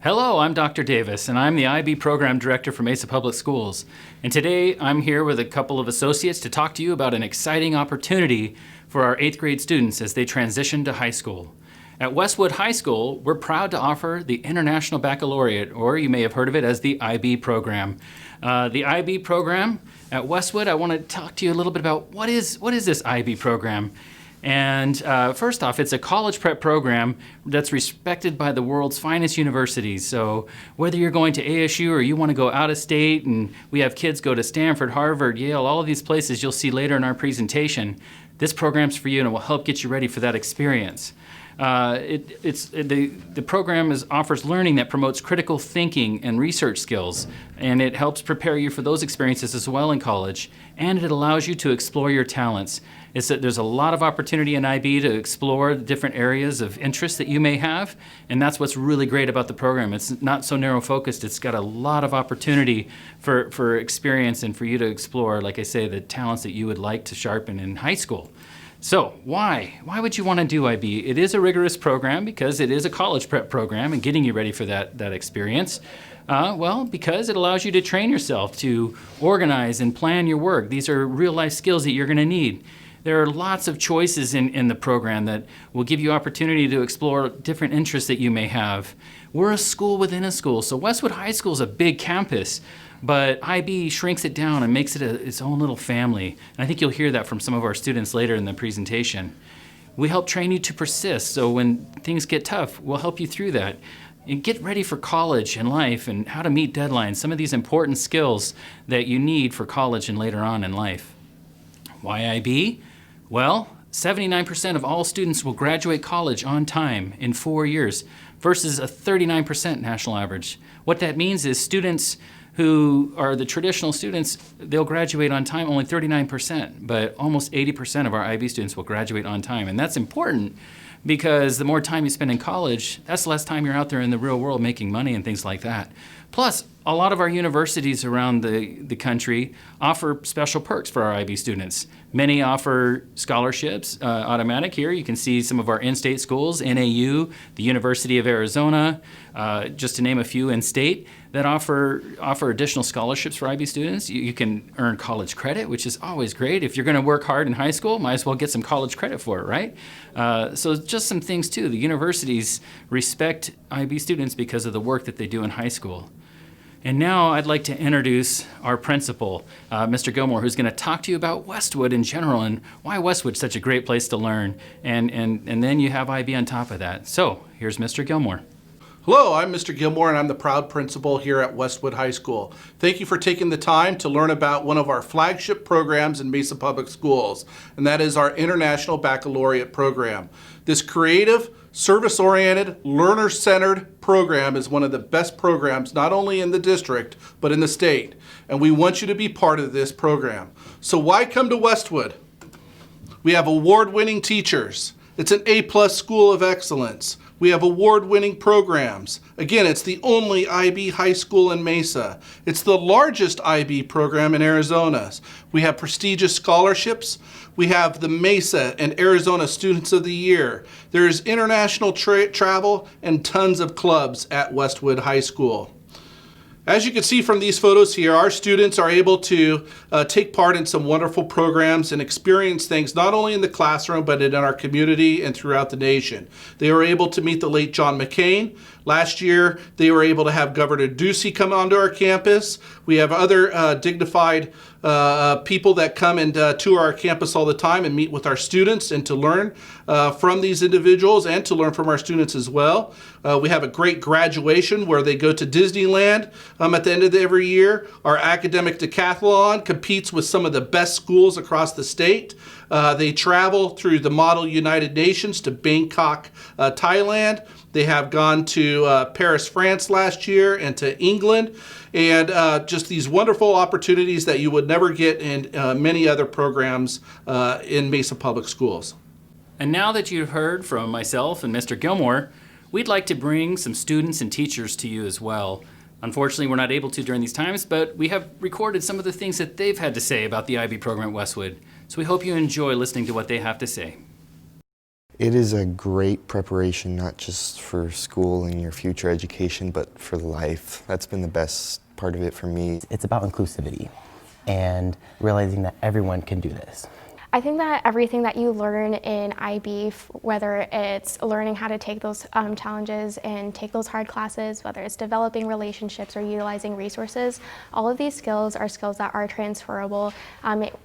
Hello, I'm Dr. Davis, and I'm the IB Program Director for Mesa Public Schools. And today I'm here with a couple of associates to talk to you about an exciting opportunity for our 8th grade students as they transition to high school. At Westwood High School, we're proud to offer the International Baccalaureate, or you may have heard of it as the IB Program. The IB Program at Westwood, I want to talk to you a little bit about what is this IB Program. And first off, it's a college prep program that's respected by the world's finest universities. So whether you're going to ASU or you want to go out of state, and we have kids go to Stanford, Harvard, Yale, all of these places you'll see later in our presentation, this program's for you and it will help get you ready for that experience. The program offers learning that promotes critical thinking and research skills, and it helps prepare you for those experiences as well in college, and it allows you to explore your talents. There's a lot of opportunity in IB to explore the different areas of interest that you may have, and that's what's really great about the program. It's not so narrow focused. It's got a lot of opportunity for experience and for you to explore, like I say, the talents that you would like to sharpen in high school. So why would you want to do IB? It is a rigorous program because it is a college prep program and getting you ready for that experience. Well, because it allows you to train yourself to organize and plan your work. These are real life skills that you're going to need. There are lots of choices in the program that will give you opportunity to explore different interests that you may have. We're a school within a school, so Westwood High School is a big campus, but IB shrinks it down and makes it its own little family. And I think you'll hear that from some of our students later in the presentation. We help train you to persist, so when things get tough, we'll help you through that. And get ready for college and life and how to meet deadlines, some of these important skills that you need for college and later on in life. Why IB? Well, 79% of all students will graduate college on time in 4 years versus a 39% national average. What that means is students who are the traditional students, they'll graduate on time, only 39%, but almost 80% of our IB students will graduate on time. And that's important because the more time you spend in college, that's less time you're out there in the real world making money and things like that. Plus, a lot of our universities around the country offer special perks for our IB students. Many offer scholarships, automatic here. You can see some of our in-state schools, NAU, the University of Arizona, just to name a few in-state, that offer additional scholarships for IB students. You can earn college credit, which is always great. If you're going to work hard in high school, might as well get some college credit for it, right? So just some things too. The universities respect IB students because of the work that they do in high school. And now I'd like to introduce our principal, Mr. Gilmore, who's going to talk to you about Westwood in general and why Westwood's such a great place to learn. And then you have IB on top of that. So here's Mr. Gilmore. Hello, I'm Mr. Gilmore and I'm the proud principal here at Westwood High School. Thank you for taking the time to learn about one of our flagship programs in Mesa Public Schools, and that is our International Baccalaureate program. This creative, service-oriented, learner-centered program is one of the best programs not only in the district, but in the state. And we want you to be part of this program. So why come to Westwood? We have award-winning teachers. It's an A+ school of excellence. We have award-winning programs. Again, it's the only IB high school in Mesa. It's the largest IB program in Arizona. We have prestigious scholarships. We have the Mesa and Arizona Students of the Year. There's international travel and tons of clubs at Westwood High School. As you can see from these photos here, our students are able to take part in some wonderful programs and experience things not only in the classroom, but in our community and throughout the nation. They were able to meet the late John McCain. Last year, they were able to have Governor Ducey come onto our campus. We have other dignified people that come and tour our campus all the time and meet with our students and to learn from these individuals and to learn from our students as well. We have a great graduation where they go to Disneyland at the end of every year. Our academic decathlon competes with some of the best schools across the state. They travel through the Model United Nations to Bangkok, Thailand. They have gone to Paris, France last year and to England. And just these wonderful opportunities that you would never get in many other programs in Mesa Public Schools. And now that you've heard from myself and Mr. Gilmore, we'd like to bring some students and teachers to you as well. Unfortunately, we're not able to during these times, but we have recorded some of the things that they've had to say about the IB program at Westwood. So we hope you enjoy listening to what they have to say. It is a great preparation, not just for school and your future education, but for life. That's been the best part of it for me. It's about inclusivity and realizing that everyone can do this. I think that everything that you learn in IB, whether it's learning how to take those challenges and take those hard classes, whether it's developing relationships or utilizing resources, all of these skills are skills that are transferable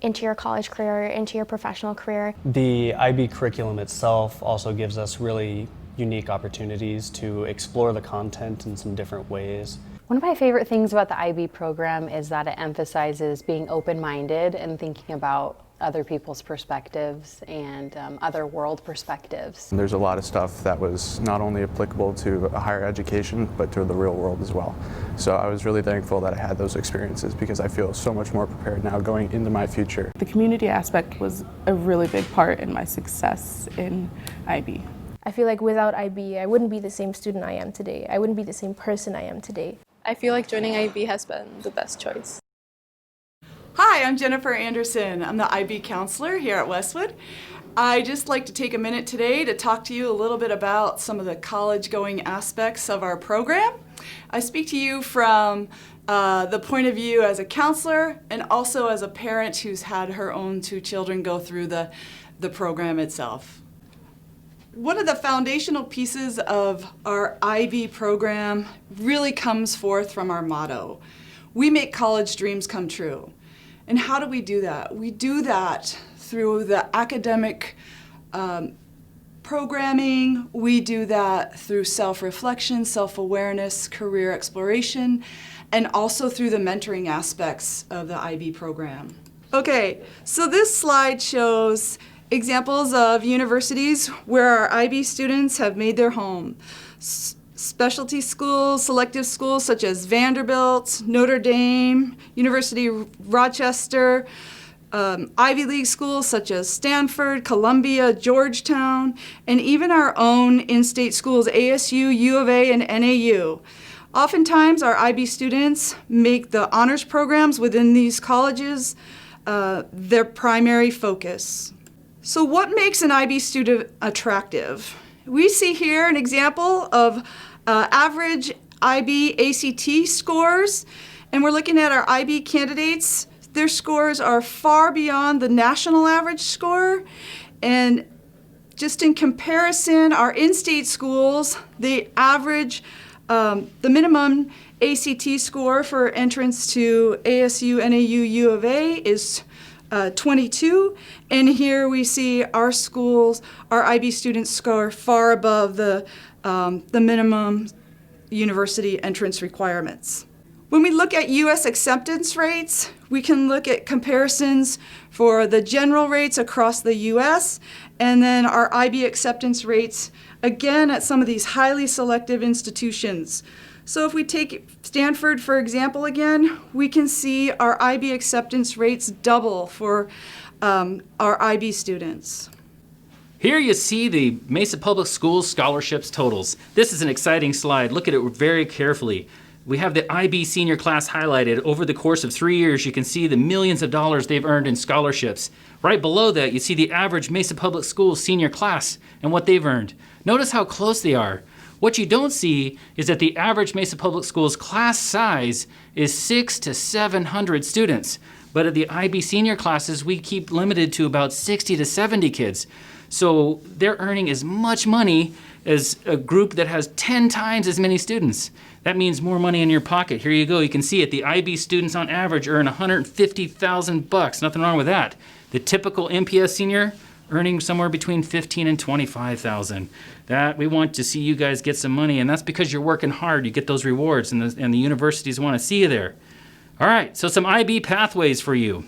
into your college career, into your professional career. The IB curriculum itself also gives us really unique opportunities to explore the content in some different ways. One of my favorite things about the IB program is that it emphasizes being open-minded and thinking about other people's perspectives and other world perspectives. There's a lot of stuff that was not only applicable to a higher education, but to the real world as well. So I was really thankful that I had those experiences because I feel so much more prepared now going into my future. The community aspect was a really big part in my success in IB. I feel like without IB, I wouldn't be the same student I am today. I wouldn't be the same person I am today. I feel like joining IB has been the best choice. Hi, I'm Jennifer Anderson. I'm the IB counselor here at Westwood. I'd just like to take a minute today to talk to you a little bit about some of the college-going aspects of our program. I speak to you from the point of view as a counselor and also as a parent who's had her own 2 children go through the program itself. One of the foundational pieces of our IB program really comes forth from our motto. We make college dreams come true. And how do we do that? We do that through the academic programming. We do that through self-reflection, self-awareness, career exploration, and also through the mentoring aspects of the IB program. Okay, so this slide shows examples of universities where our IB students have made their home. Specialty schools, selective schools such as Vanderbilt, Notre Dame, University of Rochester, Ivy League schools such as Stanford, Columbia, Georgetown, and even our own in-state schools, ASU, U of A, and NAU. Oftentimes, our IB students make the honors programs within these colleges their primary focus. So what makes an IB student attractive? We see here an example of average IB ACT scores, and we're looking at our IB candidates. Their scores are far beyond the national average score, and just in comparison, our in-state schools, the average, the minimum ACT score for entrance to ASU, NAU, U of A is 22, and here we see our schools, our IB students score far above the minimum university entrance requirements. When we look at U.S. acceptance rates, we can look at comparisons for the general rates across the U.S. and then our IB acceptance rates, again, at some of these highly selective institutions. So if we take Stanford, for example, again, we can see our IB acceptance rates double for our IB students. Here you see the Mesa Public Schools scholarships totals. This is an exciting slide. Look at it very carefully. We have the IB senior class highlighted. Over the course of 3 years, you can see the millions of dollars they've earned in scholarships. Right below that, you see the average Mesa Public Schools senior class and what they've earned. Notice how close they are. What you don't see is that the average Mesa Public Schools class size is 600 to 700 students. But at the IB senior classes, we keep limited to about 60 to 70 kids. So they're earning as much money as a group that has 10 times as many students. That means more money in your pocket. Here you go. You can see it. The IB students on average earn $150,000. Nothing wrong with that. The typical MPS senior earning somewhere between $15,000 and $25,000. That we want to see you guys get some money, and that's because you're working hard. You get those rewards, and the universities want to see you there. All right, so some IB pathways for you.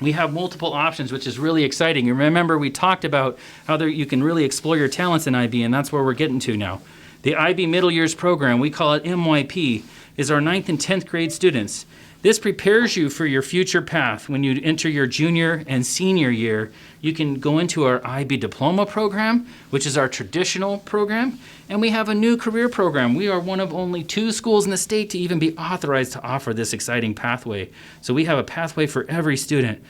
We have multiple options, which is really exciting. You remember we talked about how you can really explore your talents in IB, and that's where we're getting to now. The IB Middle Years Program, we call it MYP, is our 9th and 10th grade students. This prepares you for your future path. When you enter your junior and senior year, you can go into our IB Diploma Program, which is our traditional program, and we have a new career program. We are one of only 2 schools in the state to even be authorized to offer this exciting pathway. So we have a pathway for every student.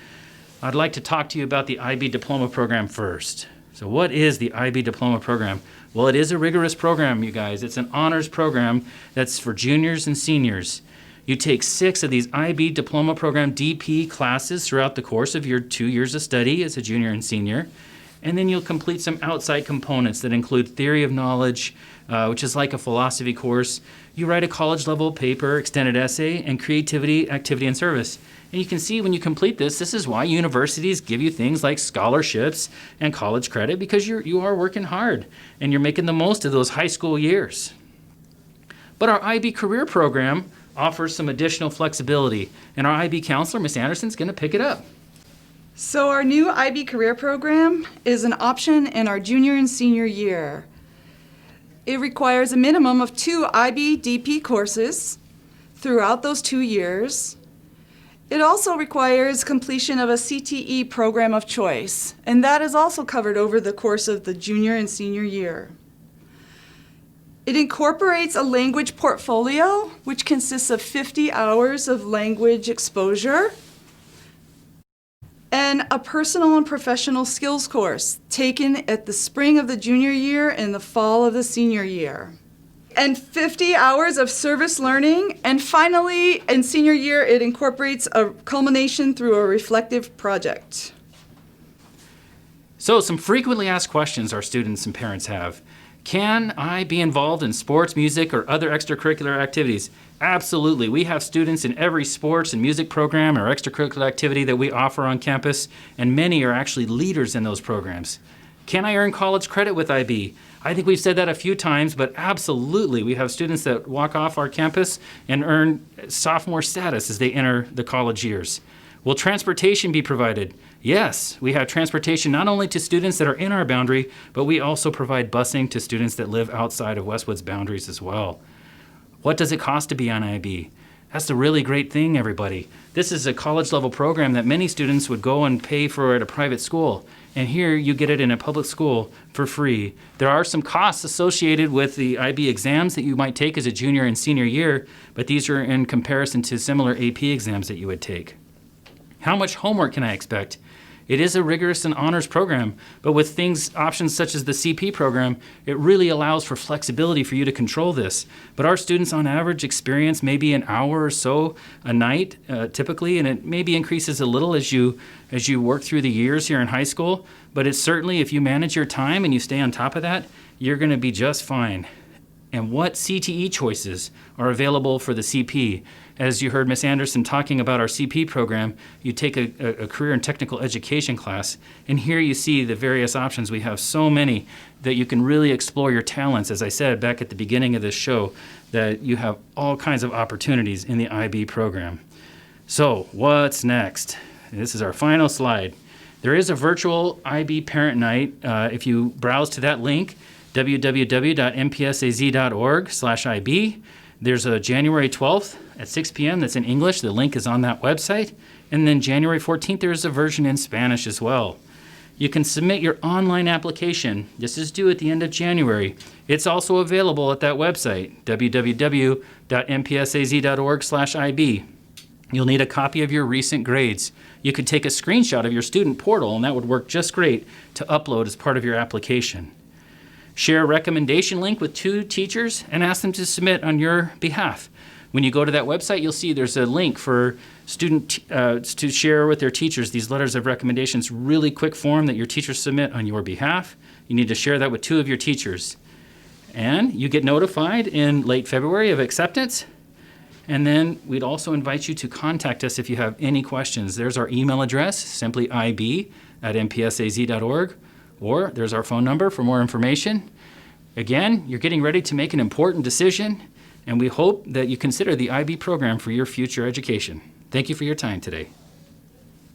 I'd like to talk to you about the IB Diploma Program first. So what is the IB Diploma Program? Well, it is a rigorous program, you guys. It's an honors program that's for juniors and seniors. You take 6 of these IB Diploma Program DP classes throughout the course of your 2 years of study as a junior and senior. And then you'll complete some outside components that include theory of knowledge, which is like a philosophy course. You write a college-level paper, extended essay, and creativity, activity, and service. And you can see when you complete this, this is why universities give you things like scholarships and college credit, because you are working hard and you're making the most of those high school years. But our IB career program offers some additional flexibility, and our IB counselor, Ms. Anderson, is going to pick it up. So our new IB career program is an option in our junior and senior year. It requires a minimum of 2 IB DP courses throughout those 2 years. It also requires completion of a CTE program of choice, and that is also covered over the course of the junior and senior year. It incorporates a language portfolio, which consists of 50 hours of language exposure, and a personal and professional skills course taken at the spring of the junior year and the fall of the senior year. And 50 hours of service learning, and finally, in senior year, it incorporates a culmination through a reflective project. So some frequently asked questions our students and parents have. Can I be involved in sports, music, or other extracurricular activities? Absolutely. We have students in every sports and music program or extracurricular activity that we offer on campus, and many are actually leaders in those programs. Can I earn college credit with IB? I think we've said that a few times, but absolutely. We have students that walk off our campus and earn sophomore status as they enter the college years. Will transportation be provided? Yes, we have transportation not only to students that are in our boundary, but we also provide busing to students that live outside of Westwood's boundaries as well. What does it cost to be on IB? That's the really great thing, everybody. This is a college-level program that many students would go and pay for at a private school. And here you get it in a public school for free. There are some costs associated with the IB exams that you might take as a junior and senior year, but these are in comparison to similar AP exams that you would take. How much homework can I expect? It is a rigorous and honors program, but with options such as the CP program, it really allows for flexibility for you to control this. But our students on average experience maybe an hour or so a night, typically, and it maybe increases a little as you work through the years here in high school. But it's certainly, if you manage your time and you stay on top of that, you're going to be just fine. And what CTE choices are available for the CP? As you heard Ms. Anderson talking about our CP program, you take a career and technical education class, and here you see the various options. We have so many that you can really explore your talents. As I said back at the beginning of this show, that you have all kinds of opportunities in the IB program. So what's next? This is our final slide. There is a virtual IB parent night. If you browse to that link, www.mpsaz.org/IB. There's a January 12th at 6 p.m. that's in English. The link is on that website. And then January 14th, there's a version in Spanish as well. You can submit your online application. This is due at the end of January. It's also available at that website, www.mpsaz.org/IB. You'll need a copy of your recent grades. You could take a screenshot of your student portal, and that would work just great to upload as part of your application. Share a recommendation link with 2 teachers and ask them to submit on your behalf. When you go to that website, you'll see there's a link for students to share with their teachers these letters of recommendations, really quick form that your teachers submit on your behalf. You need to share that with 2 of your teachers. And you get notified in late February of acceptance. And then we'd also invite you to contact us if you have any questions. There's our email address, simply ib@mpsaz.org. Or there's our phone number for more information. Again, you're getting ready to make an important decision, and we hope that you consider the IB program for your future education. Thank you for your time today.